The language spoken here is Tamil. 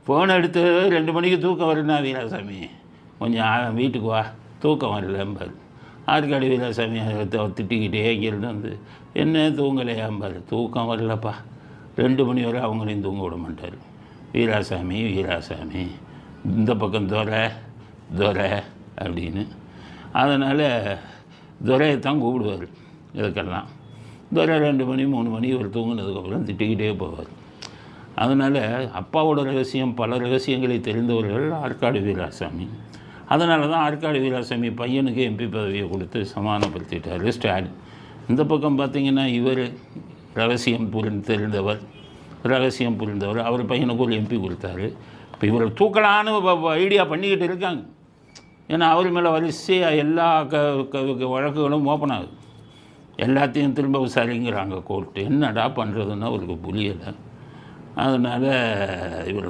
ஃபோன் எடுத்து 2 மணிக்கு தூக்கம் வருதுண்ணா வீராசாமி, கொஞ்சம் வீட்டுக்கு வா, தூக்கம் வரலம்பார். ஆற்காடு வீராசாமி திட்டிக்கிட்டே இங்கேருந்து வந்து, என்ன தூங்கலையாம்பார். தூக்கம் வரலப்பா. 2 மணி வரை அவங்களையும் தூங்க விட மாட்டார். வீராசாமி வீராசாமி, இந்த பக்கம் துரை அப்படின்னு. அதனால் துரையைத்தான் கூப்பிடுவார் இதுக்கெல்லாம். துரை 2 மணி 3 மணி இவர் தூங்கினதுக்கப்புறம் திட்டிக்கிட்டே போவார். அதனால் அப்பாவோட ரகசியம், பல ரகசியங்களை தெரிந்தவர்கள் ஆற்காடு வீராசாமி. அதனால தான் ஆற்காடு வீராசாமி பையனுக்கு எம்பி பதவியை கொடுத்து சமாதானப்படுத்திட்டார் ஸ்டாலின். இந்த பக்கம் பார்த்திங்கன்னா இவர் ரகசியம் தெரிந்தவர், அவர் பையனுக்கு ஒரு எம்பி கொடுத்தாரு. இப்போ இவரை தூக்கலான்னு ஐடியா பண்ணிக்கிட்டு இருக்காங்க. ஏன்னா அவர் மேலே வரிசையாக எல்லா வழக்குகளும் ஓப்பன் ஆகுது. எல்லாத்தையும் திரும்ப விசாரிங்கிறாங்க கோர்ட்டு. என்னடா பண்ணுறதுன்னா அவருக்கு புரியலை. அதனால் இவர்